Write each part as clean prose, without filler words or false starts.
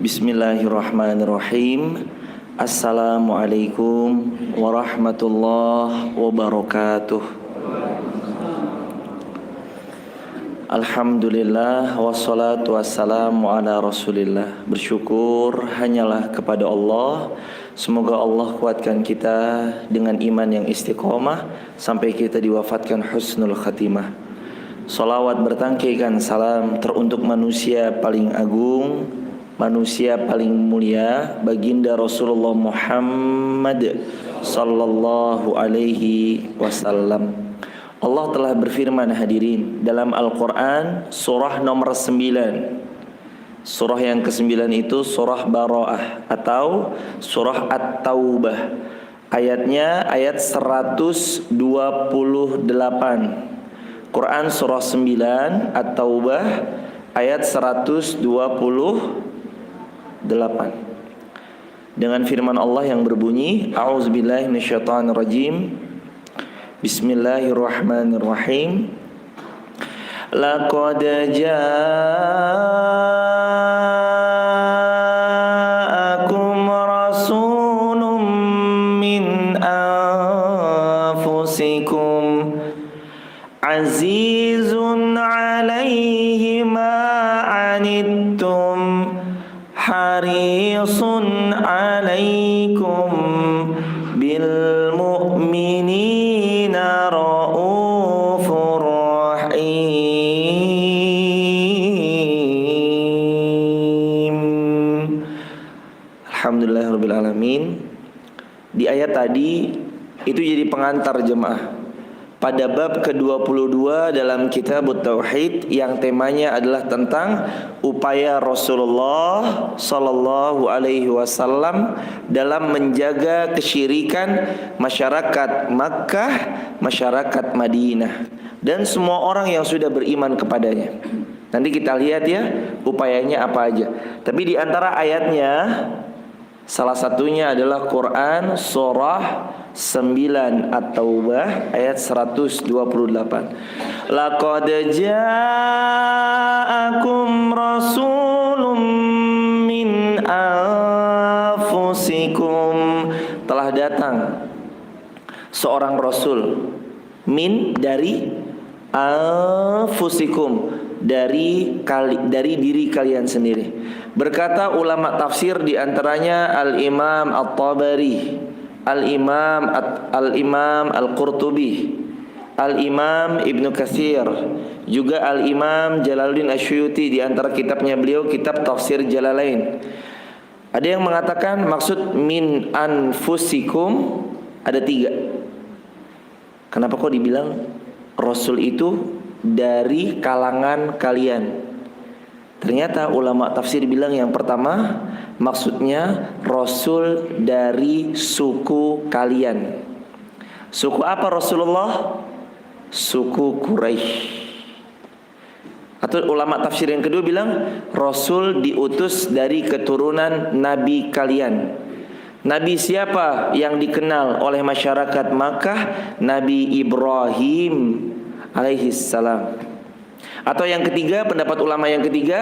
Bismillahirrahmanirrahim. Assalamualaikum warahmatullahi wabarakatuh. Alhamdulillah wassalatu wassalamu ala rasulillah. Bersyukur hanyalah kepada Allah. Semoga Allah kuatkan kita dengan iman yang istiqomah sampai kita diwafatkan husnul khatimah. Salawat bertangkikan salam teruntuk manusia paling agung, manusia paling mulia, baginda Rasulullah Muhammad sallallahu alaihi wasallam. Allah telah berfirman hadirin dalam Al-Quran surah nomor 9. Surah yang ke-9 itu surah Bara'ah atau surah At-Taubah. Ayatnya ayat 128. Quran surah 9 At-Taubah ayat 128 dengan firman Allah yang berbunyi, A'udzubillahi minasyaitonirrajim. Bismillahirrahmanirrahim. Laqad ja'akum rasulun min anfusikum azizun 'alaihi ma 'anittum harisun 'alaikum bil mu'minina raufur rahim. Alhamdulillahirabbil alamin. Di ayat tadi itu jadi pengantar jemaah pada bab ke-22 dalam kitab Tauhid yang temanya adalah tentang upaya Rasulullah sallallahu alaihi wasallam dalam menjaga kesyirikan masyarakat Makkah, masyarakat Madinah dan semua orang yang sudah beriman kepadanya. Nanti kita lihat ya upayanya apa aja. Tapi di antara ayatnya salah satunya adalah Quran surah 9 At-Taubah ayat 128. Laqad ja'akum rasulun min anfusikum. Telah datang seorang rasul min dari anfusikum dari diri kalian sendiri. Berkata ulama tafsir di antaranya Al-Imam At-Tabari, Al-Imam Al-Qurtubi, Al-Imam Ibnu Katsir, juga Al-Imam Jalaluddin Asyuyuti di antara kitabnya beliau kitab Tafsir Jalalain. Ada yang mengatakan maksud min anfusikum ada 3. Kenapa kok dibilang Rasul itu dari kalangan kalian? Ternyata ulama tafsir bilang yang pertama maksudnya Rasul dari suku kalian. Suku apa Rasulullah? Suku Quraisy. Atau ulama tafsir yang kedua bilang Rasul diutus dari keturunan Nabi kalian. Nabi siapa yang dikenal oleh masyarakat Makkah? Nabi Ibrahim alaihissalam. Atau yang ketiga, pendapat ulama yang ketiga,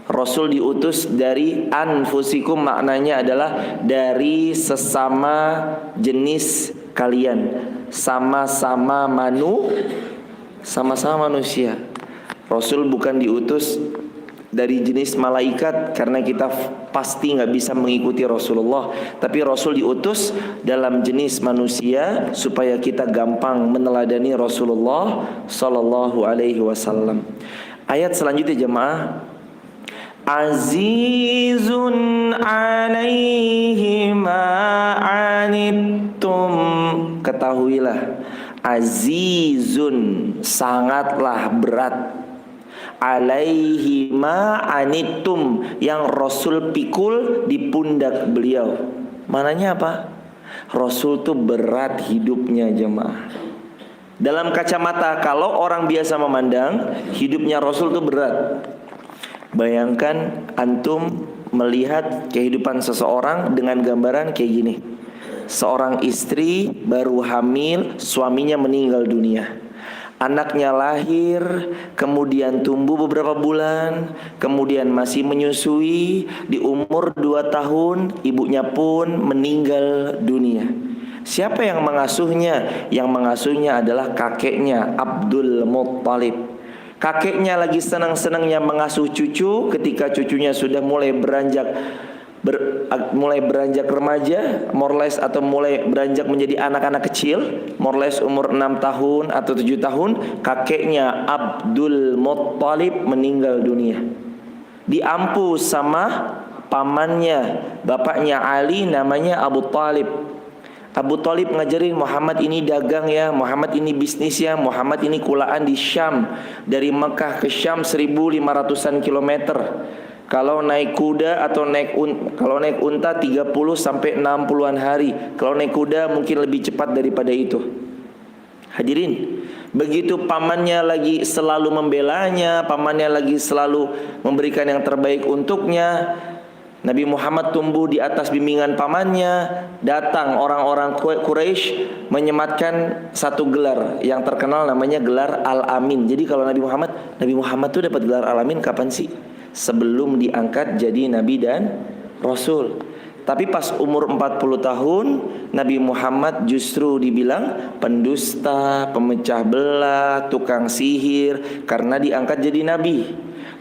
Rasul diutus dari anfusikum, maknanya adalah dari sesama jenis kalian, sama-sama manusia. Rasul bukan diutus dari jenis malaikat karena kita pasti nggak bisa mengikuti Rasulullah, tapi Rasul diutus dalam jenis manusia supaya kita gampang meneladani Rasulullah sallallahu alaihi wasallam. Ayat selanjutnya jemaah, azizun alaihi ma anittum. Ketahuilah, azizun sangatlah berat, alaihi ma anittum yang Rasul pikul di pundak beliau. Mananya apa? Rasul tuh berat hidupnya jemaah. Dalam kacamata kalau orang biasa memandang hidupnya Rasul tuh berat. Bayangkan antum melihat kehidupan seseorang dengan gambaran kayak gini. Seorang istri baru hamil, suaminya meninggal dunia. Anaknya lahir, kemudian tumbuh beberapa bulan, kemudian masih menyusui. Di umur 2 tahun ibunya pun meninggal dunia. Siapa yang mengasuhnya? Yang mengasuhnya adalah kakeknya, Abdul Muttalib. Kakeknya lagi senang-senangnya mengasuh cucu. Ketika cucunya sudah mulai beranjak remaja, more or less, atau mulai beranjak menjadi anak-anak kecil, more or less umur 6 tahun atau 7 tahun, kakeknya Abdul Muttalib meninggal dunia. Diampu sama pamannya, bapaknya Ali, namanya Abu Talib. Abu Talib ngajarin Muhammad ini dagang ya, Muhammad ini bisnis ya, Muhammad ini kulaan di Syam. Dari Mekah ke Syam 1500-an kilometer. Kalau naik kuda atau kalau naik unta 30 sampai 60-an hari. Kalau naik kuda mungkin lebih cepat daripada itu. Hadirin, begitu pamannya lagi selalu membelanya, pamannya lagi selalu memberikan yang terbaik untuknya, Nabi Muhammad tumbuh di atas bimbingan pamannya. Datang orang-orang Quraisy menyematkan satu gelar yang terkenal, namanya gelar Al-Amin. Jadi kalau Nabi Muhammad tuh dapat gelar Al-Amin kapan sih? Sebelum diangkat jadi Nabi dan Rasul. Tapi pas umur 40 tahun Nabi Muhammad justru dibilang pendusta, pemecah belah, tukang sihir, karena diangkat jadi Nabi.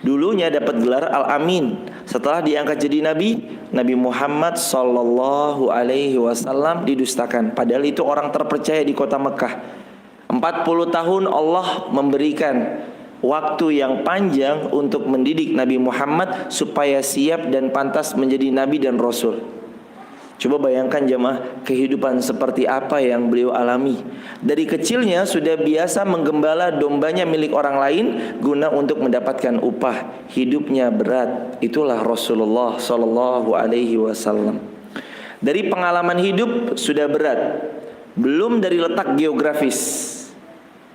Dulunya dapat gelar Al-Amin. Setelah diangkat jadi Nabi, Nabi Muhammad sallallahu alaihi wasallam didustakan. Padahal itu orang terpercaya di kota Mekah. 40 tahun Allah memberikan waktu yang panjang untuk mendidik Nabi Muhammad supaya siap dan pantas menjadi Nabi dan Rasul. Coba bayangkan jemaah, kehidupan seperti apa yang beliau alami. Dari kecilnya sudah biasa menggembala dombanya milik orang lain guna untuk mendapatkan upah. Hidupnya berat. Itulah Rasulullah sallallahu alaihi wasallam. Dari pengalaman hidup sudah berat, belum dari letak geografis.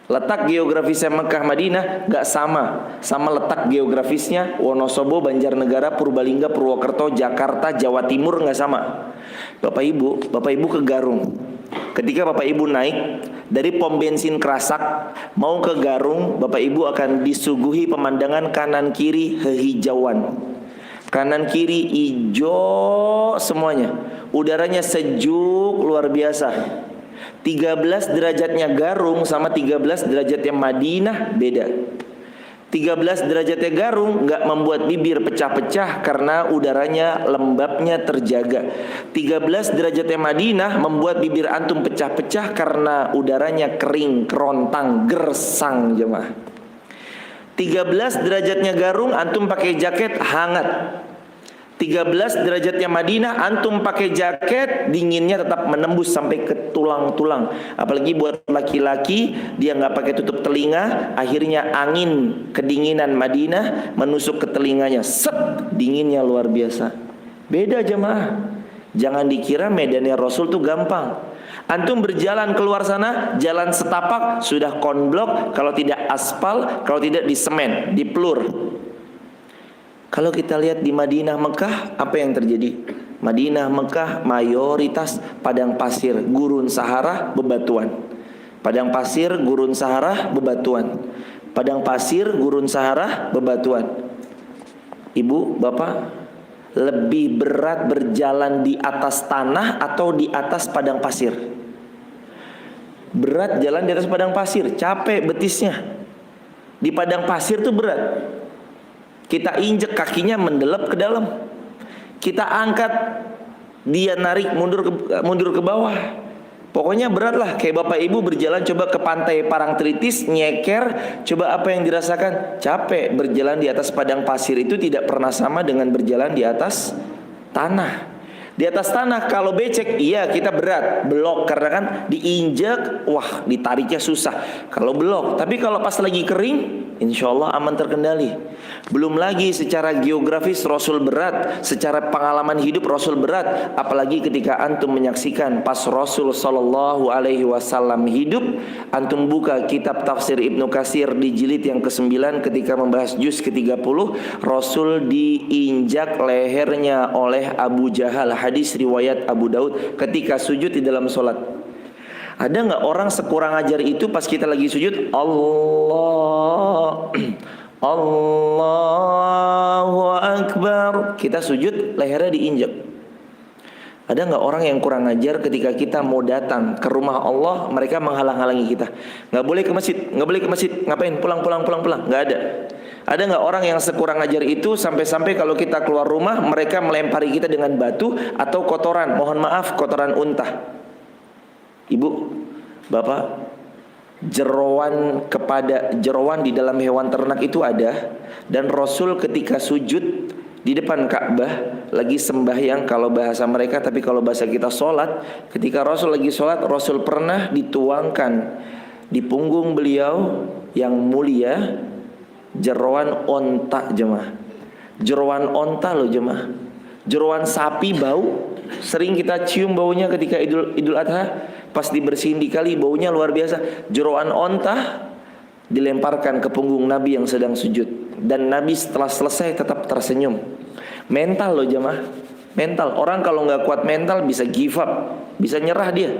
Letak geografisnya Mekah Madinah gak sama letak geografisnya Wonosobo, Banjarnegara, Purbalingga, Purwokerto, Jakarta, Jawa Timur, gak sama. Bapak Ibu ke Garung. Ketika Bapak Ibu naik dari pom bensin Kerasak mau ke Garung, Bapak Ibu akan disuguhi pemandangan kanan kiri hijauan. Kanan kiri hijau semuanya. Udaranya sejuk luar biasa. 13 derajatnya Garung sama 13 derajatnya Madinah beda. 13 derajatnya Garung gak membuat bibir pecah-pecah karena udaranya lembabnya terjaga. 13 derajatnya Madinah membuat bibir antum pecah-pecah karena udaranya kering, kerontang, gersang jemaah. 13 derajatnya Garung antum pakai jaket hangat. 13 derajatnya Madinah antum pakai jaket, dinginnya tetap menembus sampai ke tulang-tulang. Apalagi buat laki-laki, dia nggak pakai tutup telinga, akhirnya angin kedinginan Madinah menusuk ke telinganya, set, dinginnya luar biasa. Beda jemaah. Jangan dikira medannya Rasul tuh gampang. Antum berjalan keluar sana, jalan setapak sudah konblok, kalau tidak aspal, kalau tidak di semen, di pelur. Kalau kita lihat di Madinah Mekah, apa yang terjadi? Madinah Mekah mayoritas padang pasir, gurun Sahara, bebatuan. Padang pasir, gurun Sahara, bebatuan. Padang pasir, gurun Sahara, bebatuan. Ibu, bapak, lebih berat berjalan di atas tanah atau di atas padang pasir? Berat jalan di atas padang pasir, capek betisnya. Di padang pasir tuh berat. Kita injek kakinya mendelep ke dalam. Kita angkat, dia narik mundur ke bawah. Pokoknya berat lah. Kayak bapak ibu berjalan coba ke pantai Parangtritis, nyeker, coba apa yang dirasakan? Capek. Berjalan di atas padang pasir itu tidak pernah sama dengan berjalan di atas tanah. Di atas tanah kalau becek, iya kita berat, belok, karena kan diinjek, wah ditariknya susah. Kalau belok, tapi kalau pas lagi kering, insya Allah aman terkendali. Belum lagi secara geografis Rasul berat, secara pengalaman hidup Rasul berat. Apalagi ketika antum menyaksikan pas Rasul sallallahu alaihi wasallam hidup, antum buka kitab tafsir Ibnu Katsir di jilid yang ke-9 ketika membahas juz ke-30, Rasul diinjak lehernya oleh Abu Jahal. Hadis riwayat Abu Daud ketika sujud di dalam solat. Ada nggak orang sekurang ajar itu pas kita lagi sujud Allah Allahu Akbar, kita sujud lehernya diinjak? Ada nggak orang yang kurang ajar ketika kita mau datang ke rumah Allah, mereka menghalang-halangi kita? Nggak boleh ke masjid, nggak boleh ke masjid. Ngapain? Pulang. Nggak ada. Ada nggak orang yang sekurang ajar itu sampai-sampai kalau kita keluar rumah mereka melempari kita dengan batu atau kotoran? Mohon maaf, kotoran unta. Ibu, bapak, jeroan di dalam hewan ternak itu ada. Dan Rasul ketika sujud di depan Ka'bah lagi sembahyang kalau bahasa mereka, tapi kalau bahasa kita sholat, ketika Rasul lagi sholat, Rasul pernah dituangkan di punggung beliau yang mulia jeroan onta, jemaah. Jeroan onta loh, jemaah. Jeroan sapi bau, sering kita cium baunya ketika Idul Adha, pas dibersihin dikali baunya luar biasa. Jeroan onta dilemparkan ke punggung Nabi yang sedang sujud, dan Nabi setelah selesai tetap tersenyum. Mental loh, jemaah. Mental. Orang kalau nggak kuat mental bisa give up, bisa nyerah dia.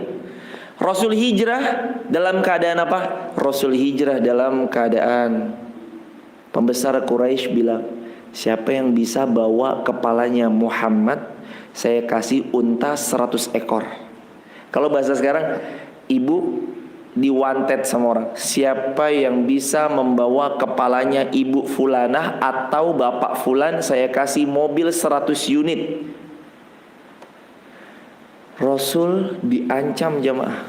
Rasul hijrah dalam keadaan apa? Rasul hijrah dalam keadaan pembesar Quraisy bilang, siapa yang bisa bawa kepalanya Muhammad, saya kasih unta 100 ekor. Kalau bahasa sekarang, ibu diwanted sama orang. Siapa yang bisa membawa kepalanya ibu fulanah atau bapak fulan, saya kasih mobil 100 unit. Rasul diancam, jemaah.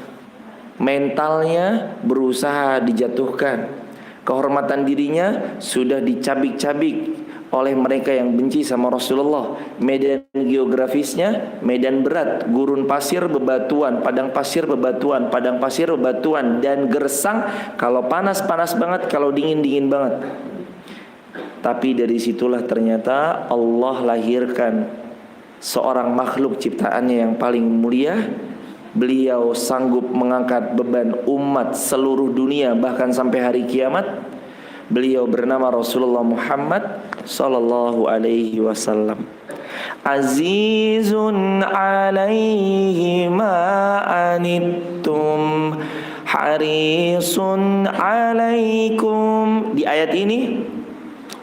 Mentalnya berusaha dijatuhkan. Kehormatan dirinya sudah dicabik-cabik oleh mereka yang benci sama Rasulullah. Medan geografisnya medan berat, gurun pasir bebatuan, padang pasir bebatuan, padang pasir bebatuan, dan gersang. Kalau panas banget, kalau dingin banget. Tapi dari situlah ternyata Allah lahirkan seorang makhluk ciptaannya yang paling mulia. Beliau sanggup mengangkat beban umat seluruh dunia bahkan sampai hari kiamat. Beliau bernama Rasulullah Muhammad sallallahu alaihi wasallam. Azizun alaihi ma anittum harisun alaikum. Di ayat ini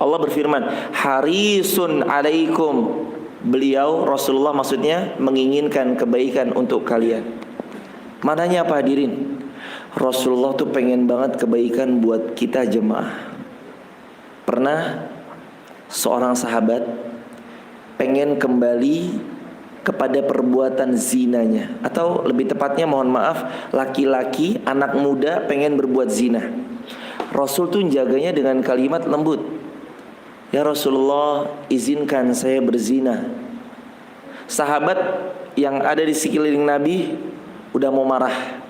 Allah berfirman harisun alaikum. Beliau Rasulullah maksudnya menginginkan kebaikan untuk kalian. Mananya apa, hadirin? Rasulullah tuh pengen banget kebaikan buat kita, jemaah. Pernah seorang sahabat pengen kembali kepada perbuatan zinanya, atau lebih tepatnya mohon maaf, laki-laki anak muda pengen berbuat zina. Rasul tuh jaganya dengan kalimat lembut. Ya Rasulullah, izinkan saya berzina. Sahabat yang ada di sekeliling Nabi udah mau marah.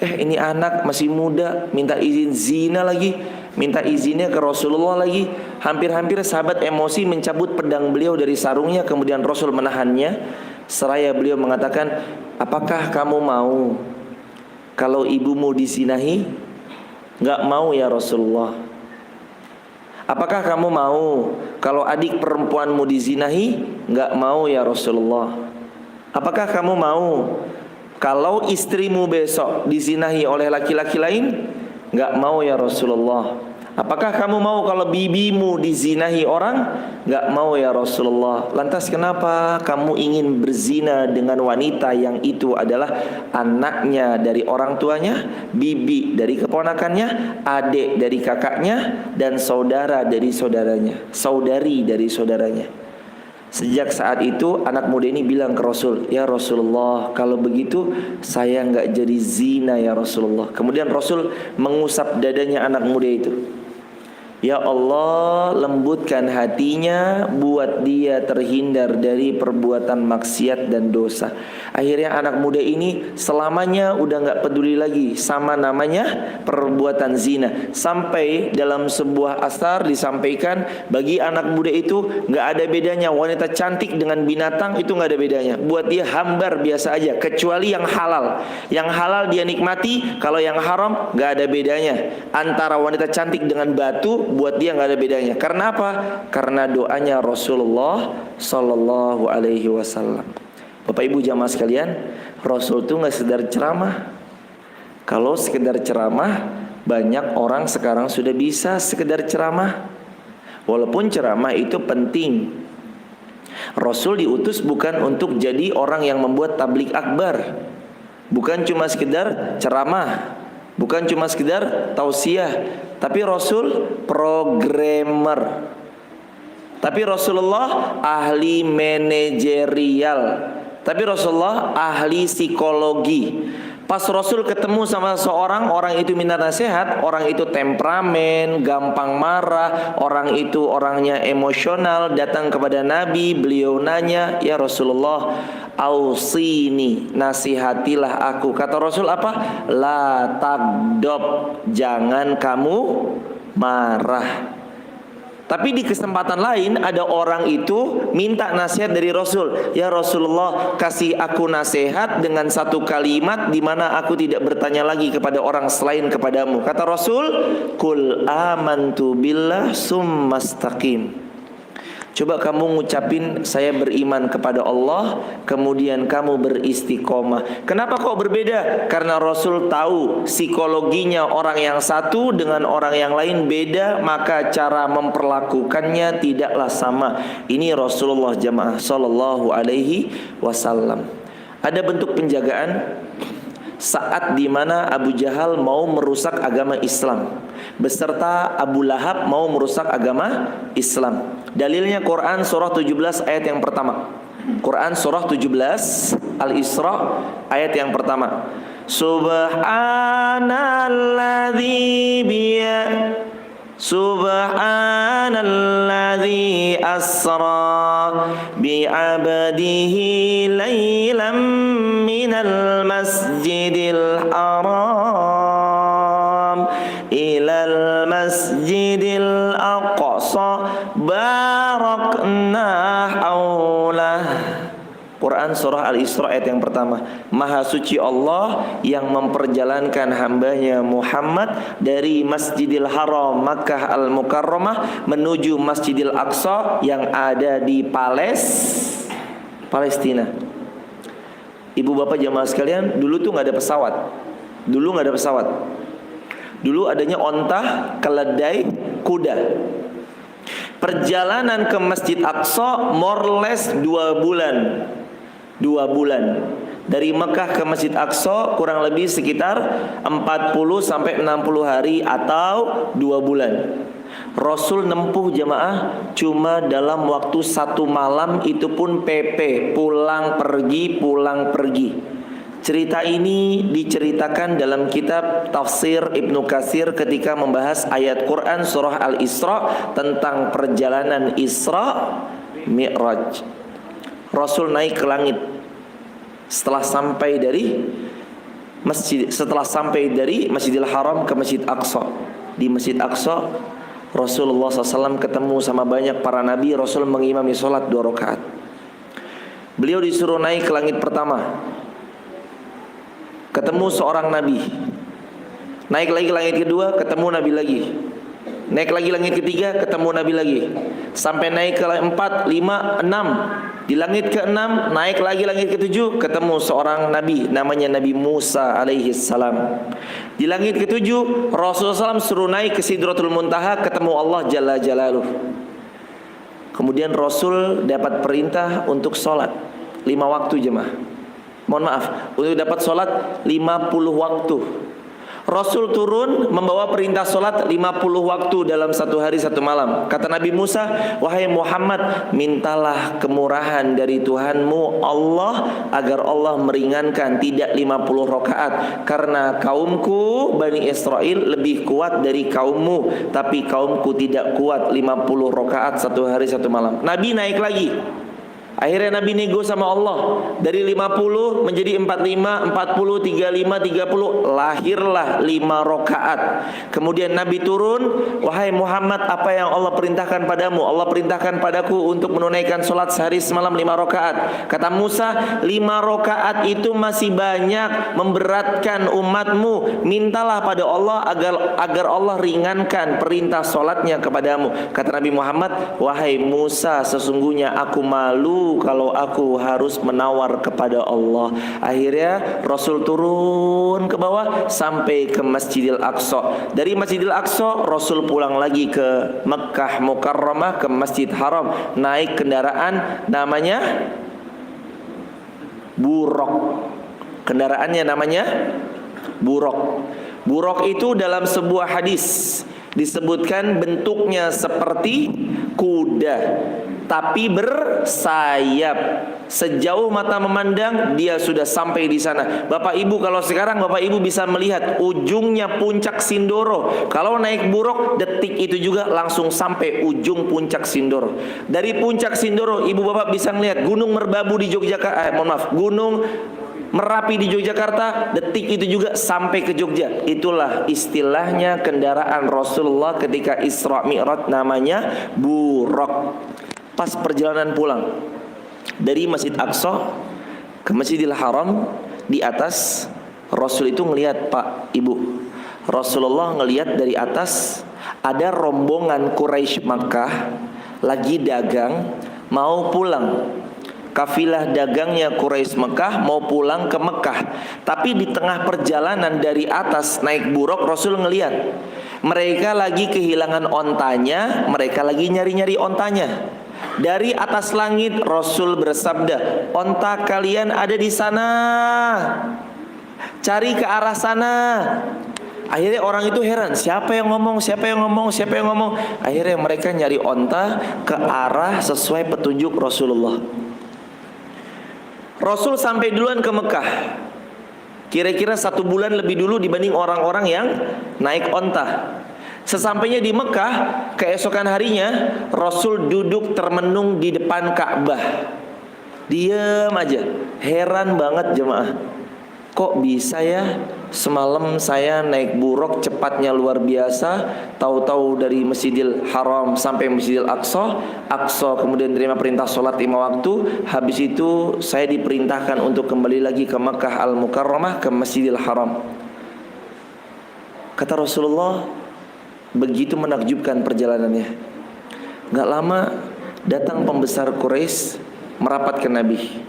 Ini anak masih muda minta izin zina lagi, minta izinnya ke Rasulullah lagi. Hampir-hampir sahabat emosi mencabut pedang beliau dari sarungnya. Kemudian Rasul menahannya, seraya beliau mengatakan, apakah kamu mau kalau ibumu dizinahi? Enggak mau ya Rasulullah. Apakah kamu mau kalau adik perempuanmu dizinahi? Enggak mau ya Rasulullah. Apakah kamu mau kalau istrimu besok dizinahi oleh laki-laki lain? Enggak mau ya Rasulullah. Apakah kamu mau kalau bibimu dizinahi orang? Enggak mau ya Rasulullah. Lantas kenapa kamu ingin berzina dengan wanita yang itu adalah anaknya dari orang tuanya, bibi dari keponakannya, adik dari kakaknya, dan saudara dari saudaranya, saudari dari saudaranya? Sejak saat itu anak muda ini bilang ke Rasul, ya Rasulullah, kalau begitu saya enggak jadi zina ya Rasulullah. Kemudian Rasul mengusap dadanya anak muda itu. Ya Allah, lembutkan hatinya buat dia terhindar dari perbuatan maksiat dan dosa. Akhirnya anak muda ini selamanya udah gak peduli lagi sama namanya perbuatan zina. Sampai dalam sebuah asar disampaikan, bagi anak muda itu gak ada bedanya wanita cantik dengan binatang, itu gak ada bedanya. Buat dia hambar biasa aja, kecuali yang halal. Yang halal dia nikmati, kalau yang haram gak ada bedanya. Antara wanita cantik dengan batu, buat dia nggak ada bedanya. Karena apa? Karena doanya Rasulullah Sallallahu Alaihi Wasallam. Bapak Ibu jamaah sekalian, Rasul itu nggak sekedar ceramah, Kalau sekedar ceramah, banyak orang sekarang sudah bisa sekedar ceramah. Walaupun ceramah itu penting. Rasul diutus bukan untuk jadi orang yang membuat tablik akbar, bukan cuma sekedar ceramah, bukan cuma sekedar tausiah, tapi Rasul programmer. Tapi Rasulullah ahli manajerial. Tapi Rasulullah ahli psikologi. Pas Rasul ketemu sama seorang, orang itu minta nasihat, orang itu temperamen, gampang marah, orang itu orangnya emosional, datang kepada Nabi, beliau nanya, "Ya Rasulullah, ausini, nasihatilah aku." Kata Rasul apa? La tagdob, jangan kamu marah. Tapi di kesempatan lain ada orang itu minta nasihat dari Rasul. "Ya Rasulullah, kasih aku nasihat dengan satu kalimat di mana aku tidak bertanya lagi kepada orang selain kepadamu." Kata Rasul, "Qul amantu billah summastaqim." Coba kamu ngucapin saya beriman kepada Allah, kemudian kamu beristiqomah. Kenapa kok berbeda? Karena Rasul tahu psikologinya orang yang satu dengan orang yang lain beda, maka cara memperlakukannya tidaklah sama. Ini Rasulullah jamaah sallallahu alaihi wasallam. Ada bentuk penjagaan saat dimana Abu Jahal mau merusak agama Islam beserta Abu Lahab mau merusak agama Islam. Dalilnya Quran surah 17 ayat yang pertama. Quran surah 17 Al-Isra ayat yang pertama. Subhanalladzi asra bi'abdihi laylam minal masjidil haram ilal masjidil aqsa barakna haulah. Quran surah Al-Isra ayat yang pertama. Maha suci Allah yang memperjalankan hambanya Muhammad dari Masjidil Haram Makkah Al-Mukarramah menuju Masjidil Aqsa yang ada di Palestina. Ibu bapak jamaah sekalian, dulu tuh nggak ada pesawat. Dulu adanya onta, keledai, kuda. Perjalanan ke Masjid Aqsa more or less 2 bulan. Dari Mekah ke Masjid Aqsa kurang lebih sekitar 40 sampai 60 hari atau 2 bulan. Rasul nempuh jamaah cuma dalam waktu 1 malam, itu pun PP, pulang pergi. Cerita ini diceritakan dalam kitab Tafsir Ibnu Katsir ketika membahas ayat Quran surah Al-Isra tentang perjalanan Isra Mi'raj. Rasul naik ke langit setelah sampai dari Masjidil Haram ke Masjid Aqsa. Di Masjid Aqsa Rasulullah SAW ketemu sama banyak para nabi. Rasul mengimami sholat 2 rakaat. Beliau disuruh naik ke langit pertama, ketemu seorang nabi. Naik lagi langit kedua, ketemu nabi lagi. Naik lagi langit ketiga, ketemu nabi lagi. Sampai naik ke 4, 5, 6. Di langit ke-6, naik lagi langit ke-7, ketemu seorang nabi, namanya Nabi Musa alaihi salam. Di langit ke-7, Rasulullah SAW suruh naik ke Sidratul Muntaha, ketemu Allah Jalla Jalaluh. Kemudian Rasul dapat perintah untuk sholat 5 waktu jemaah. Mohon maaf, untuk dapat sholat 50 waktu. Rasul turun membawa perintah sholat 50 waktu dalam 1 hari 1 malam. Kata Nabi Musa, "Wahai Muhammad, mintalah kemurahan dari Tuhanmu Allah agar Allah meringankan tidak 50 rakaat. Karena kaumku Bani Israel lebih kuat dari kaummu, tapi kaumku tidak kuat 50 rakaat 1 hari 1 malam." Nabi naik lagi. Akhirnya Nabi nego sama Allah. Dari 50 menjadi 45, 40, 35, 30. Lahirlah 5 rakaat. Kemudian Nabi turun, "Wahai Muhammad, apa yang Allah perintahkan padamu?" Allah perintahkan padaku untuk menunaikan sholat sehari semalam 5 rakaat. Kata Musa, 5 rakaat itu masih banyak, memberatkan umatmu. Mintalah pada Allah agar Allah ringankan perintah sholatnya kepadamu. Kata Nabi Muhammad, "Wahai Musa, sesungguhnya aku malu tahu kalau aku harus menawar kepada Allah. Akhirnya Rasul turun ke bawah sampai ke Masjidil Aqsa. Dari Masjidil Aqsa Rasul pulang lagi ke Mekkah Mukarramah, ke Masjid Haram, naik kendaraan namanya Buraq. Kendaraannya namanya Buraq. Buraq itu dalam sebuah hadis disebutkan bentuknya seperti kuda tapi bersayap. Sejauh mata memandang dia sudah sampai di sana. Bapak Ibu, kalau sekarang Bapak Ibu bisa melihat ujungnya puncak Sindoro. Kalau naik Buraq detik itu juga langsung sampai ujung puncak Sindoro. Dari puncak Sindoro Ibu Bapak bisa melihat Gunung Merbabu di Yogyakarta, Gunung Merapi di Yogyakarta, detik itu juga sampai ke Jogja. Itulah istilahnya kendaraan Rasulullah ketika Isra Mi'raj, namanya Buraq. Pas perjalanan pulang dari Masjid Aqsa ke Masjidil Haram, di atas Rasul itu ngelihat, Pak Ibu, Rasulullah ngelihat dari atas ada rombongan Quraisy Makkah lagi dagang mau pulang. Kafilah dagangnya Quraisy Mekah mau pulang ke Mekah. Tapi di tengah perjalanan dari atas naik Buraq, Rasul ngelihat mereka lagi kehilangan ontanya, mereka lagi nyari-nyari ontanya. Dari atas langit Rasul bersabda, onta kalian ada di sana, cari ke arah sana. Akhirnya orang itu heran, siapa yang ngomong, siapa yang ngomong, siapa yang ngomong. Akhirnya mereka nyari onta ke arah sesuai petunjuk Rasulullah. Rasul sampai duluan ke Mekah, kira-kira 1 bulan lebih dulu dibanding orang-orang yang naik onta. Sesampainya di Mekah, keesokan harinya Rasul duduk termenung di depan Ka'bah. Diam aja, heran banget jemaah. Kok bisa ya, semalam saya naik Buraq cepatnya luar biasa, tahu-tahu dari Masjidil Haram sampai Masjidil Aqsa, kemudian terima perintah sholat 5 waktu. Habis itu saya diperintahkan untuk kembali lagi ke Makkah Al-Mukarramah, ke Masjidil Haram. Kata Rasulullah, begitu menakjubkan perjalanannya. Gak lama datang pembesar Quraisy merapat ke Nabi.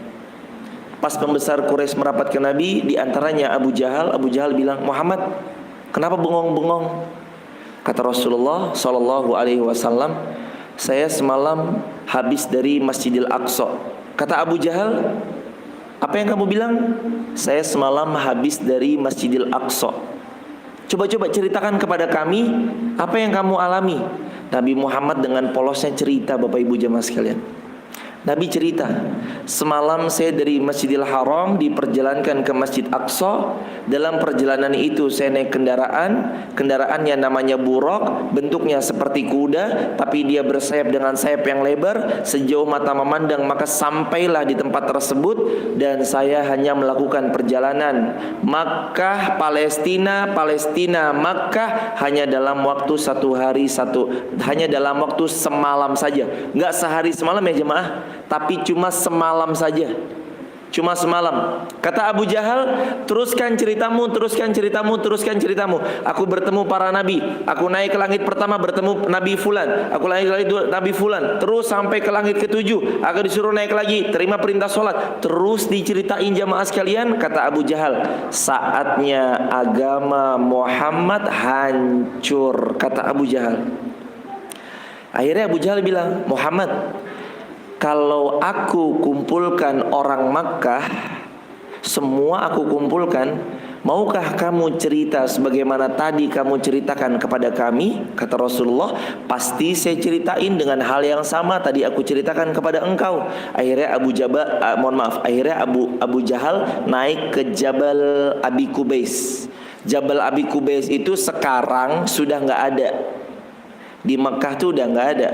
Pas pembesar Quraisy merapat ke Nabi, di antaranya Abu Jahal. Abu Jahal bilang, Muhammad, kenapa bengong-bengong? Kata Rasulullah sallallahu alaihi wasallam, saya semalam habis dari Masjidil Aqsa. Kata Abu Jahal, apa yang kamu bilang? Saya semalam habis dari Masjidil Aqsa. Coba-coba ceritakan kepada kami apa yang kamu alami. Nabi Muhammad dengan polosnya cerita, Bapak Ibu jemaah sekalian. Nabi cerita, semalam saya dari Masjidil Haram diperjalankan ke Masjid Aqsa. Dalam perjalanan itu saya naik kendaraannya namanya Buraq, bentuknya seperti kuda tapi dia bersayap dengan sayap yang lebar. Sejauh mata memandang maka sampailah di tempat tersebut, dan saya hanya melakukan perjalanan Makkah Palestina, Palestina Makkah hanya dalam waktu 1 hari, hanya dalam waktu semalam saja. Enggak sehari semalam ya jemaah, tapi cuma semalam saja. Cuma semalam. Kata Abu Jahal, teruskan ceritamu, teruskan ceritamu, teruskan ceritamu. Aku bertemu para nabi. Aku naik ke langit pertama bertemu Nabi Fulan. Aku naik ke langit Nabi Fulan. Terus sampai ke langit ke-7. Aku disuruh naik lagi, terima perintah sholat. Terus diceritain jamaah sekalian. Kata Abu Jahal, saatnya agama Muhammad hancur. Kata Abu Jahal. Akhirnya Abu Jahal bilang, Muhammad, kalau aku kumpulkan orang Makkah, semua aku kumpulkan, maukah kamu cerita sebagaimana tadi kamu ceritakan kepada kami? Kata Rasulullah, pasti saya ceritain dengan hal yang sama tadi aku ceritakan kepada engkau. Akhirnya akhirnya Abu Jahal naik ke Jabal Abi Qubais. Jabal Abi Qubais itu sekarang sudah nggak ada. Di Makkah tuh udah nggak ada.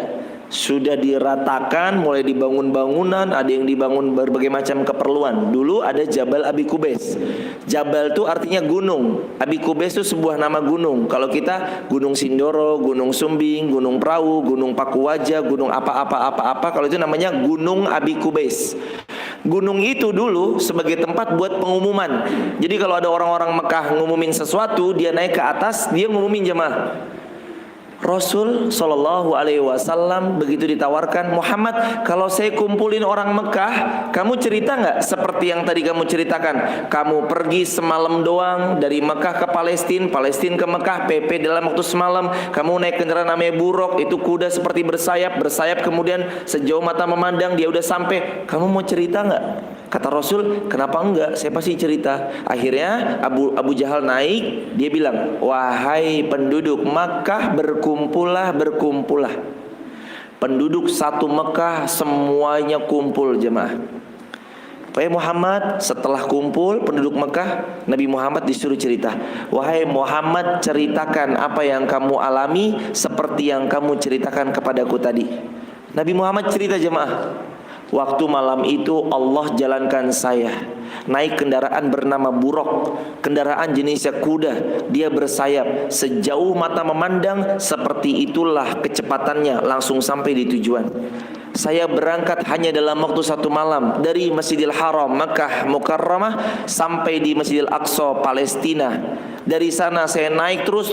Sudah diratakan, mulai dibangun bangunan, ada yang dibangun berbagai macam keperluan. Dulu ada Jabal Abi Qubais. Jabal itu artinya gunung. Abi Qubais itu sebuah nama gunung. Kalau kita Gunung Sindoro, Gunung Sumbing, Gunung Perahu, Gunung Pakuwaja, Gunung apa-apa. Kalau itu namanya Gunung Abi Qubais. Gunung itu dulu sebagai tempat buat pengumuman. Jadi kalau ada orang-orang Mekah ngumumin sesuatu, dia naik ke atas, dia ngumumin jemaah. Rasul Shallallahu Alaihi Wasallam begitu ditawarkan, Muhammad, kalau saya kumpulin orang Mekah, kamu cerita nggak seperti yang tadi kamu ceritakan? Kamu pergi semalam doang dari Mekah ke Palestina, Palestina ke Mekah, PP dalam waktu semalam. Kamu naik kendaraan namanya buruk, itu kuda seperti bersayap, bersayap kemudian sejauh mata memandang dia udah sampai. Kamu mau cerita nggak? Kata Rasul, kenapa enggak? Saya pasti cerita. Akhirnya Abu Jahal naik, dia bilang, wahai penduduk Makkah, berkumpullah, berkumpullah. Penduduk satu Mekah semuanya kumpul jemaah. Wahai Muhammad, setelah kumpul penduduk Mekah, Nabi Muhammad disuruh cerita. Wahai Muhammad, ceritakan apa yang kamu alami seperti yang kamu ceritakan kepadaku tadi. Nabi Muhammad cerita jemaah. Waktu malam itu Allah jalankan saya naik kendaraan bernama buruk, kendaraan jenisnya kuda, dia bersayap, sejauh mata memandang seperti itulah kecepatannya, langsung sampai di tujuan. Saya berangkat hanya dalam waktu satu malam dari Masjidil Haram Makkah Mukarramah sampai di Masjidil Aqsa Palestina. Dari sana saya naik terus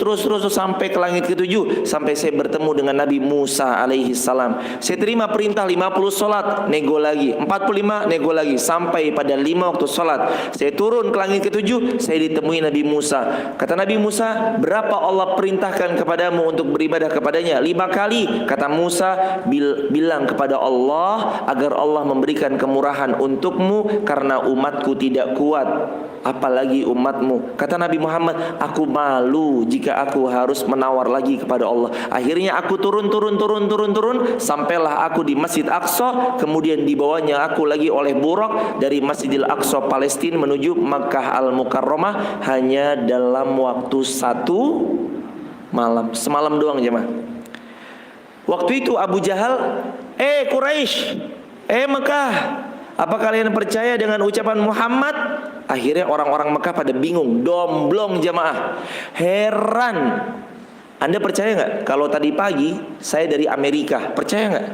sampai ke langit ketujuh, sampai saya bertemu dengan Nabi Musa alaihi salam. Saya terima perintah 50 solat, nego lagi 45, nego lagi, sampai pada 5 waktu solat. Saya turun ke langit ketujuh, saya ditemui Nabi Musa. Kata Nabi Musa, berapa Allah perintahkan kepadamu untuk beribadah kepadanya? 5 kali. Kata Musa, bilang kepada Allah agar Allah memberikan kemurahan untukmu karena umatku tidak kuat, apalagi umatmu. Kata Nabi Muhammad, aku malu jika aku harus menawar lagi kepada Allah. Akhirnya aku turun sampailah aku di Masjid Aqsa. Kemudian dibawanya aku lagi oleh buruk dari Masjidil Aqsa Palestina menuju Makkah Al-Mukarramah hanya dalam waktu satu malam, semalam doang jemaah. Waktu itu Abu Jahal, Quraisy, Mekah, apa kalian percaya dengan ucapan Muhammad? Akhirnya orang-orang Mekah pada bingung, domblong jamaah, heran. Anda percaya nggak kalau tadi pagi saya dari Amerika? Percaya nggak?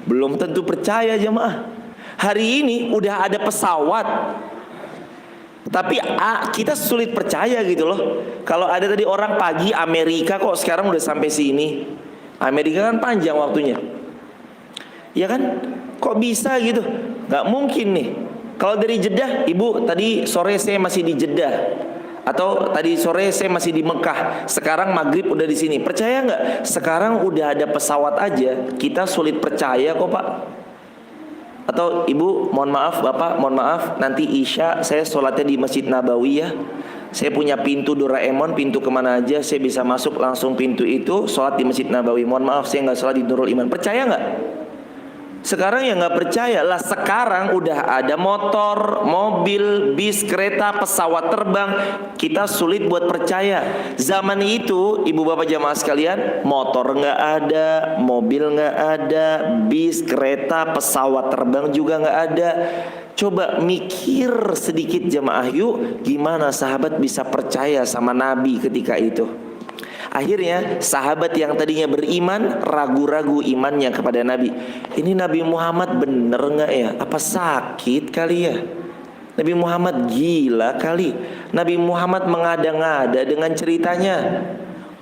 Belum tentu percaya jamaah. Hari ini udah ada pesawat, tapi kita sulit percaya gitu loh. Kalau ada tadi orang pagi Amerika kok sekarang udah sampai sini. Amerika kan panjang waktunya, ya kan? Kok bisa gitu? Gak mungkin nih. Kalau dari Jeddah, ibu tadi sore saya masih di Jeddah, atau tadi sore saya masih di Mekah, sekarang maghrib udah di sini. Percaya nggak? Sekarang udah ada pesawat aja, kita sulit percaya kok pak. Atau ibu, mohon maaf, bapak, mohon maaf, nanti Isya saya sholatnya di Masjid Nabawi ya. Saya punya pintu Doraemon, pintu kemana aja saya bisa masuk langsung pintu itu, sholat di Masjid Nabawi. Mohon maaf saya nggak sholat di Nurul Iman. Percaya nggak? Sekarang ya nggak percaya lah. Sekarang udah ada motor, mobil, bis, kereta, pesawat terbang. Kita sulit buat percaya. Zaman itu ibu bapak jamaah sekalian, motor nggak ada, mobil nggak ada, bis, kereta, pesawat terbang juga nggak ada. Coba mikir sedikit jamaah yuk, gimana sahabat bisa percaya sama Nabi ketika itu. Akhirnya sahabat yang tadinya beriman ragu-ragu imannya kepada Nabi. Ini Nabi Muhammad bener gak ya? Apa sakit kali ya? Nabi Muhammad gila kali. Nabi Muhammad mengada-ngada dengan ceritanya.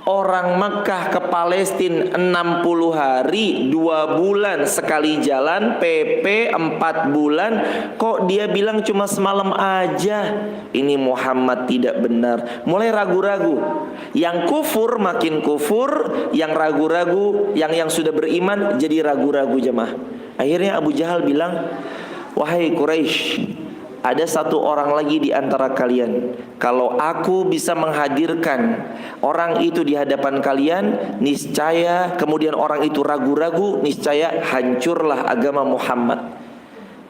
Orang Mekah ke Palestina 60 hari 2 bulan sekali jalan, PP 4 bulan. Kok dia bilang cuma semalam aja? Ini Muhammad tidak benar. Mulai ragu-ragu. Yang kufur makin kufur, yang ragu-ragu, yang sudah beriman jadi ragu-ragu jemaah. Akhirnya Abu Jahal bilang, wahai Quraisy, ada satu orang lagi di antara kalian. Kalau aku bisa menghadirkan orang itu di hadapan kalian, niscaya kemudian orang itu ragu-ragu, niscaya hancurlah agama Muhammad.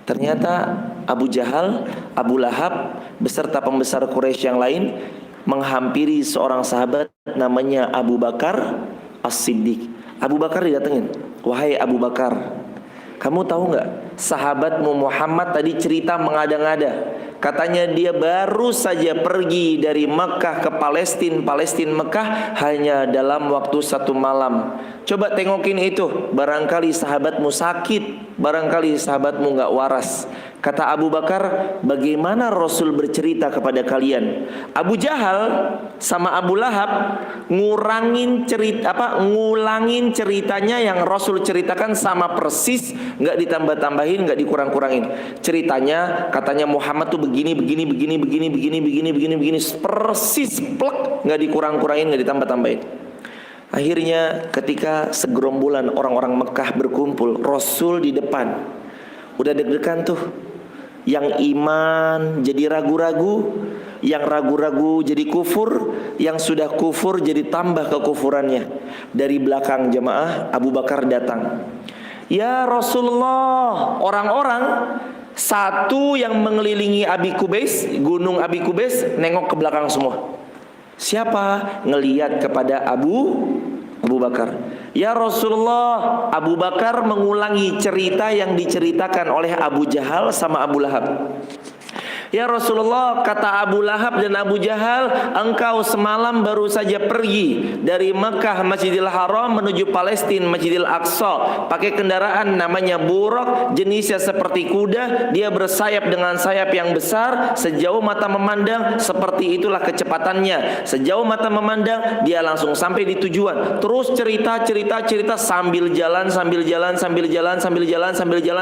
Ternyata Abu Jahal, Abu Lahab beserta pembesar Quraisy yang lain menghampiri seorang sahabat namanya Abu Bakar As-Siddiq. Abu Bakar didatengin, wahai Abu Bakar, kamu tahu nggak sahabatmu Muhammad tadi cerita mengada-ngada. Katanya dia baru saja pergi dari Mekah ke Palestina, Mekah hanya dalam waktu 1 malam. Coba tengokin itu, barangkali sahabatmu sakit, barangkali sahabatmu gak waras. Kata Abu Bakar, bagaimana Rasul bercerita kepada kalian? Abu Jahal sama Abu Lahab ngulangin ceritanya yang Rasul ceritakan sama persis, nggak ditambah-tambahin, nggak dikurang-kurangin. Ceritanya katanya Muhammad tuh begini, persis plek, nggak dikurang-kurangin, nggak ditambah-tambahin. Akhirnya ketika segerombolan orang-orang Mekah berkumpul, Rasul di depan, udah deg-degan tuh. Yang iman jadi ragu-ragu, yang ragu-ragu jadi kufur, yang sudah kufur jadi tambah kekufurannya. Dari belakang jemaah Abu Bakar datang. Ya Rasulullah, orang-orang satu yang mengelilingi Abi Kubais, gunung Abi Kubais, nengok ke belakang semua. Siapa? Ngelihat kepada Abu Bakar. Ya Rasulullah, Abu Bakar mengulangi cerita yang diceritakan oleh Abu Jahal sama Abu Lahab. Ya Rasulullah, kata Abu Lahab dan Abu Jahal, engkau semalam baru saja pergi dari Mekah Masjidil Haram menuju Palestina Masjidil Aqsa pakai kendaraan namanya buraq, jenisnya seperti kuda, dia bersayap dengan sayap yang besar, sejauh mata memandang seperti itulah kecepatannya, sejauh mata memandang dia langsung sampai di tujuan. Terus cerita sambil jalan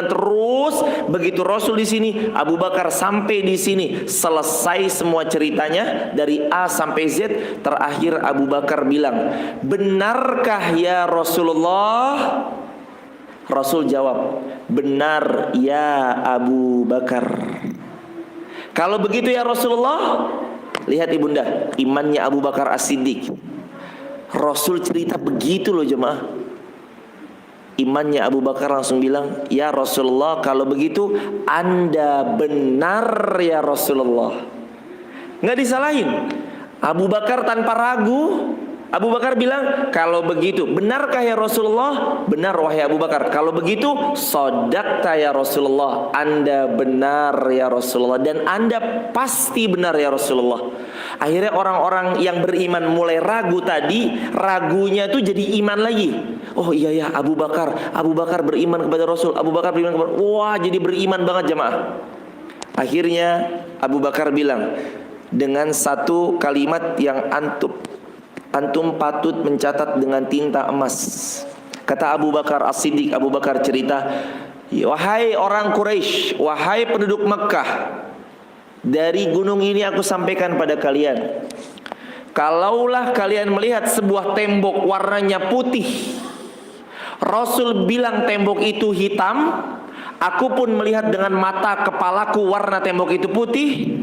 terus. Begitu Rasul di sini, Abu Bakar sampai di sini, selesai semua ceritanya dari A sampai Z. Terakhir Abu Bakar bilang, benarkah ya Rasulullah? Rasul jawab, benar ya Abu Bakar. Kalau begitu ya Rasulullah, lihat ibunda, imannya Abu Bakar As-Siddiq. Rasul cerita begitu loh jemaah. Imannya Abu Bakar langsung bilang, ya Rasulullah, kalau begitu Anda benar ya Rasulullah. Nggak disalahin. Abu Bakar tanpa ragu, Abu Bakar bilang, kalau begitu, benarkah ya Rasulullah? Benar wahai Abu Bakar. Kalau begitu, sodakta ya Rasulullah, Anda benar ya Rasulullah, dan Anda pasti benar ya Rasulullah. Akhirnya orang-orang yang beriman mulai ragu tadi, ragunya itu jadi iman lagi. Oh iya ya, Abu Bakar beriman kepada Rasul, Abu Bakar beriman kepada, wah jadi beriman banget jemaah. Akhirnya Abu Bakar bilang dengan satu kalimat yang antum patut mencatat dengan tinta emas. Kata Abu Bakar As-Siddiq, Abu Bakar cerita, wahai orang Quraisy, wahai penduduk Mekah, dari gunung ini aku sampaikan pada kalian, kalaulah kalian melihat sebuah tembok warnanya putih, Rasul bilang tembok itu hitam, aku pun melihat dengan mata kepalaku warna tembok itu putih,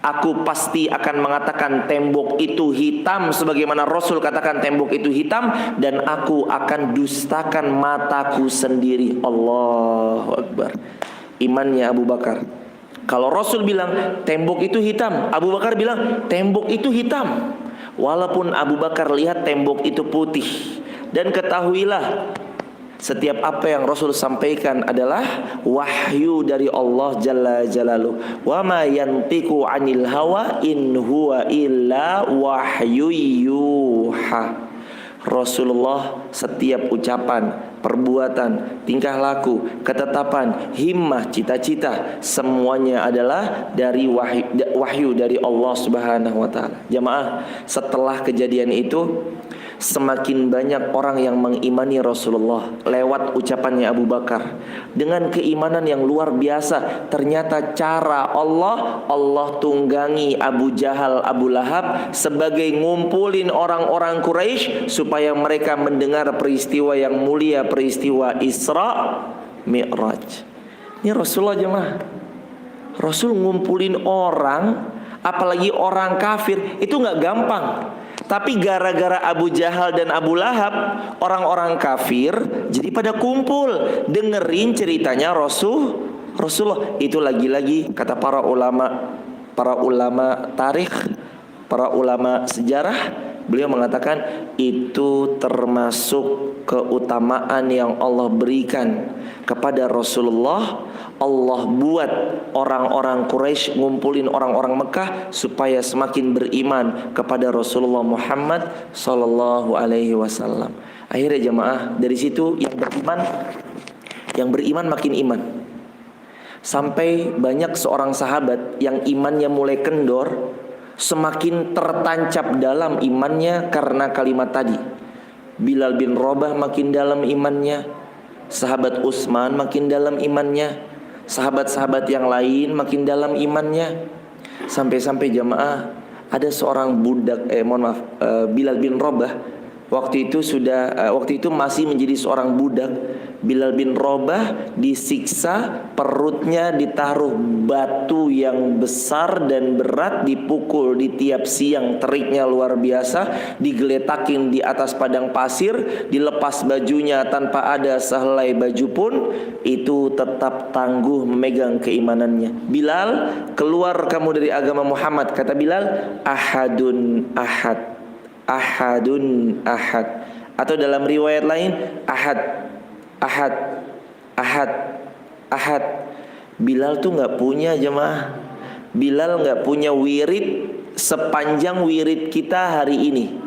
aku pasti akan mengatakan tembok itu hitam sebagaimana Rasul katakan tembok itu hitam, dan aku akan dustakan mataku sendiri. Allahu Akbar. Imannya Abu Bakar. Kalau Rasul bilang tembok itu hitam, Abu Bakar bilang tembok itu hitam, walaupun Abu Bakar lihat tembok itu putih. Dan ketahuilah, setiap apa yang Rasul sampaikan adalah wahyu dari Allah Jalla Jalaluhu. Wa ma yantiqu 'anil hawa in huwa illa wahyu yuha. Rasulullah setiap ucapan, perbuatan, tingkah laku, ketetapan, himmah, cita-cita, semuanya adalah dari wahyu dari Allah Subhanahu wa taala. Jamaah, setelah kejadian itu semakin banyak orang yang mengimani Rasulullah lewat ucapannya Abu Bakar dengan keimanan yang luar biasa. Ternyata cara Allah tunggangi Abu Jahal, Abu Lahab sebagai ngumpulin orang-orang Quraisy supaya mereka mendengar peristiwa yang mulia, peristiwa Isra Mi'raj. Ini Rasulullah jemaah. Rasul ngumpulin orang, apalagi orang kafir, itu nggak gampang. Tapi gara-gara Abu Jahal dan Abu Lahab, orang-orang kafir jadi pada kumpul dengerin ceritanya Rasulullah. Itu lagi-lagi kata para ulama tarikh, para ulama sejarah, Beliau mengatakan itu termasuk keutamaan yang Allah berikan kepada Rasulullah. Allah buat orang-orang Quraisy ngumpulin orang-orang Mekah supaya semakin beriman kepada Rasulullah Muhammad sallallahu alaihi wasallam. Akhirnya jamaah, dari situ yang beriman makin iman. Sampai banyak seorang sahabat yang imannya mulai kendor, semakin tertancap dalam imannya karena kalimat tadi. Bilal bin Rabah makin dalam imannya, sahabat Utsman makin dalam imannya, sahabat-sahabat yang lain makin dalam imannya. Sampai-sampai jamaah, ada seorang budak Bilal bin Rabah waktu itu masih menjadi seorang budak. Bilal bin Rabah disiksa, perutnya ditaruh batu yang besar dan berat, dipukul di tiap siang, teriknya luar biasa, digeletakin di atas padang pasir, dilepas bajunya tanpa ada sehelai baju pun, itu tetap tangguh memegang keimanannya. Bilal, keluar kamu dari agama Muhammad, kata Bilal, ahadun ahad, ahadun ahad. Atau dalam riwayat lain, ahad, ahad, ahad, ahad. Bilal tuh gak punya jemaah, Bilal gak punya wirid sepanjang wirid kita hari ini.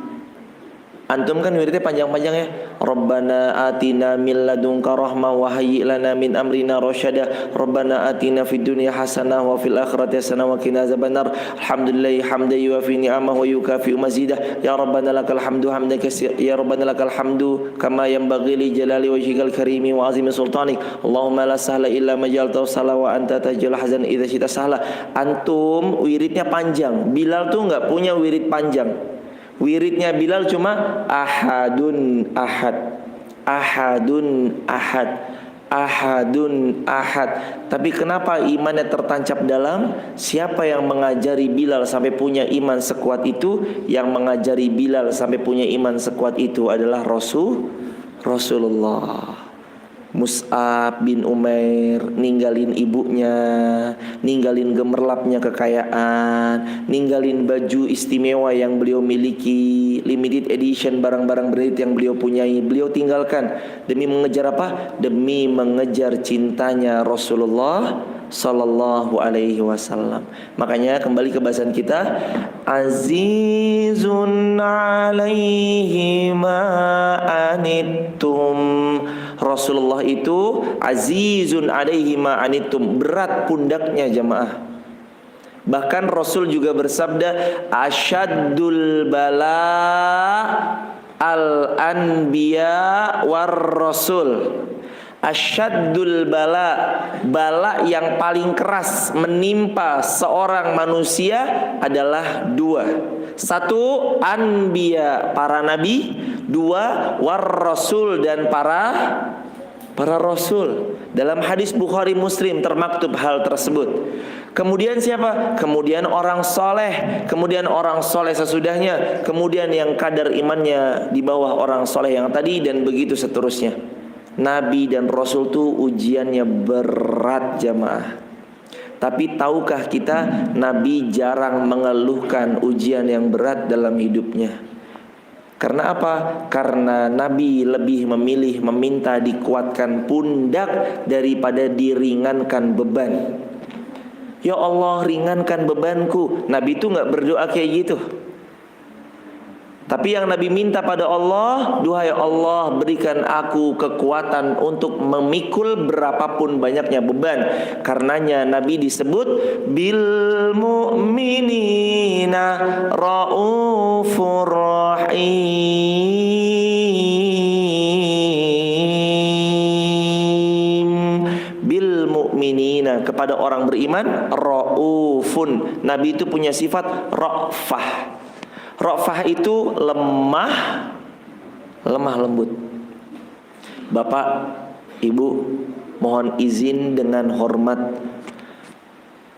Antum kan wiridnya panjang-panjang ya. Rabbana atina min ladunka rahmah wa hayyi lana min amrina rasyada. Rabbana atina fid dunya hasanah wa fil akhirati hasanah wa qina azabannar. Alhamdulillahi hamdan yuwafi ni'amah wa yukafi mazidah. Ya Rabbana lakal hamdu hamdan katsir. Ya Rabbana lakal hamdu kama yanbaghi li jalali wajhikal karimi wa azimi sultanik. Allahumma la sahla illa ma ja'altahu sahla wa anta taj'al hazan idza syi'ta sahla. Antum wiridnya panjang. Bilal tuh enggak punya wirid panjang. Wiridnya Bilal cuma ahadun ahad, ahadun ahad, ahadun ahad. Tapi kenapa imannya tertancap dalam? Siapa yang mengajari Bilal sampai punya iman sekuat itu? Yang mengajari Bilal sampai punya iman sekuat itu adalah Rasulullah. Mus'ab bin Umair ninggalin ibunya, ninggalin gemerlapnya kekayaan, ninggalin baju istimewa yang beliau miliki, limited edition barang-barang branded yang beliau punyai, beliau tinggalkan demi mengejar apa? Demi mengejar cintanya Rasulullah sallallahu alaihi wasallam. Makanya kembali ke bahasan kita, azizun alaihi ma anittum. Rasulullah itu azizun alaihi ma anittum, berat pundaknya jamaah. Bahkan Rasul juga bersabda, asyaddul bala al anbiya war rasul. Asyaddul bala, bala yang paling keras menimpa seorang manusia adalah dua. Satu, anbiya, para nabi. Dua, war rasul, dan para rasul. Dalam hadis Bukhari Muslim termaktub hal tersebut. Kemudian siapa? Kemudian orang soleh. Kemudian orang soleh sesudahnya. Kemudian yang kadar imannya di bawah orang soleh yang tadi, dan begitu seterusnya. Nabi dan Rasul tuh ujiannya berat jamaah. Tapi tahukah kita, Nabi jarang mengeluhkan ujian yang berat dalam hidupnya. Karena apa? Karena Nabi lebih memilih meminta dikuatkan pundak daripada diringankan beban. Ya Allah, ringankan bebanku. Nabi itu gak berdoa kayak gitu. Tapi yang Nabi minta pada Allah, duhai Allah, berikan aku kekuatan untuk memikul berapapun banyaknya beban. Karenanya Nabi disebut bil mu'minina raufur rahim. Bil mu'minina, kepada orang beriman, raufun. Nabi itu punya sifat ra'fah. Ra'fah itu lemah lembut. Bapak, Ibu, mohon izin dengan hormat,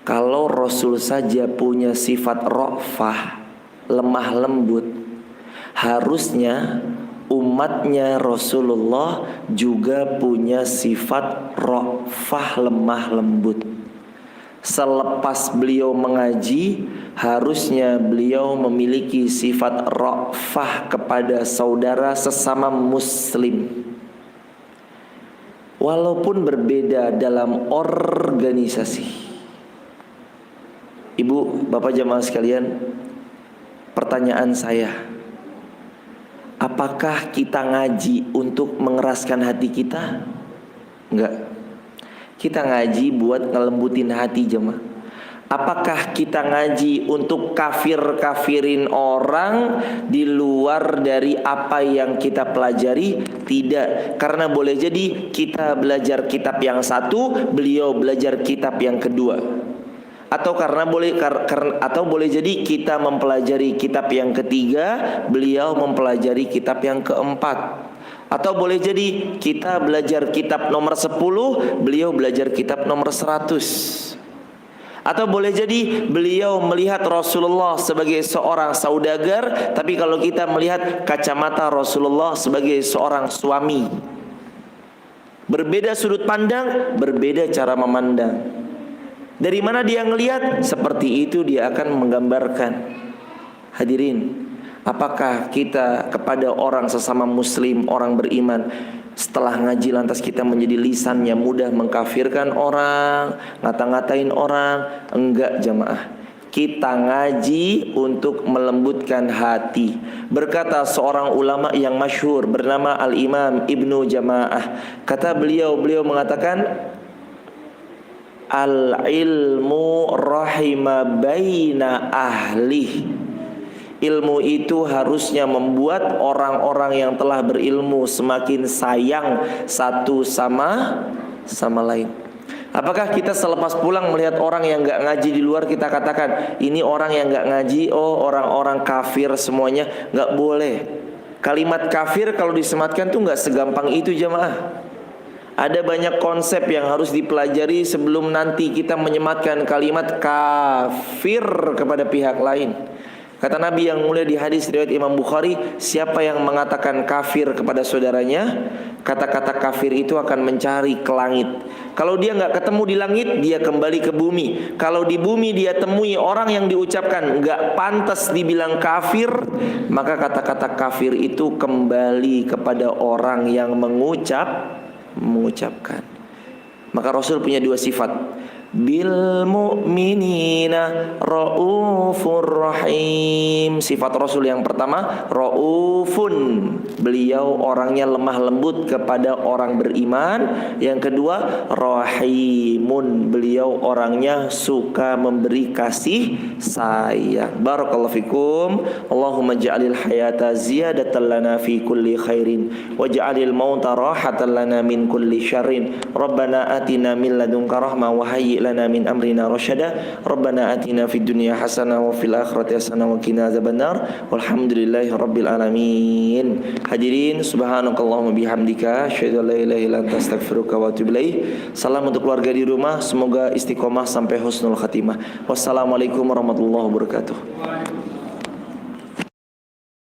kalau Rasul saja punya sifat ra'fah, lemah lembut, harusnya umatnya Rasulullah juga punya sifat ra'fah, lemah lembut. Selepas beliau mengaji, harusnya beliau memiliki sifat ra'fah kepada saudara sesama muslim, walaupun berbeda dalam organisasi. Ibu, bapak jamaah sekalian, pertanyaan saya, apakah kita ngaji untuk mengeraskan hati kita? Enggak. Kita ngaji buat ngelembutin hati jemaah. Apakah kita ngaji untuk kafir-kafirin orang di luar dari apa yang kita pelajari? Tidak. Karena boleh jadi kita belajar kitab yang satu, beliau belajar kitab yang kedua. Atau boleh jadi kita mempelajari kitab yang ketiga, beliau mempelajari kitab yang keempat. Atau boleh jadi kita belajar kitab nomor 10, beliau belajar kitab nomor 100. Atau boleh jadi beliau melihat Rasulullah sebagai seorang saudagar, tapi kalau kita melihat kacamata Rasulullah sebagai seorang suami. Berbeda sudut pandang, berbeda cara memandang. Dari mana dia ngelihat, seperti itu dia akan menggambarkan. Hadirin, apakah kita kepada orang sesama muslim, orang beriman, setelah ngaji lantas kita menjadi lisan yang mudah mengkafirkan orang, ngata-ngatain orang? Enggak jamaah. Kita ngaji untuk melembutkan hati. Berkata seorang ulama yang masyhur bernama Al-Imam Ibnu Jamaah, kata beliau mengatakan, al-ilmu rahima baina ahli. Ilmu itu harusnya membuat orang-orang yang telah berilmu semakin sayang satu sama lain. Apakah kita selepas pulang melihat orang yang gak ngaji di luar, kita katakan ini orang yang gak ngaji, oh orang-orang kafir semuanya? Gak boleh. Kalimat kafir kalau disematkan tuh gak segampang itu jamaah. Ada banyak konsep yang harus dipelajari sebelum nanti kita menyematkan kalimat kafir kepada pihak lain. Kata Nabi yang mulia di hadis riwayat Imam Bukhari, siapa yang mengatakan kafir kepada saudaranya, kata-kata kafir itu akan mencari ke langit. Kalau dia nggak ketemu di langit, dia kembali ke bumi. Kalau di bumi dia temui orang yang diucapkan nggak pantas dibilang kafir, maka kata-kata kafir itu kembali kepada orang yang mengucapkan. Maka Rasul punya dua sifat. Bil mu'minina raufur rahim. Sifat Rasul yang pertama raufun, beliau orangnya lemah lembut kepada orang beriman. Yang kedua rahimun, beliau orangnya suka memberi kasih sayang. Barakallahu fikum. Allahumma ja'alil hayata ziyadatan lana fi kulli khairin waj'alil mauta rahatan lana min kulli syarrin. Rabbana atina min ladunka rahmah wa hayyi lana min amrina rasyada. Rabbana atina fid dunya hasanah wa fil akhirati hasanah wa qina adzabannar. Walhamdulillahi rabbil alamin. Hadirin, subhanakallahumma bihamdika asyhadu an la ilaha illa anta astaghfiruka wa atubu ilaik. Salam untuk keluarga di rumah, semoga istiqomah sampai husnul khatimah. Wassalamualaikum warahmatullahi wabarakatuh.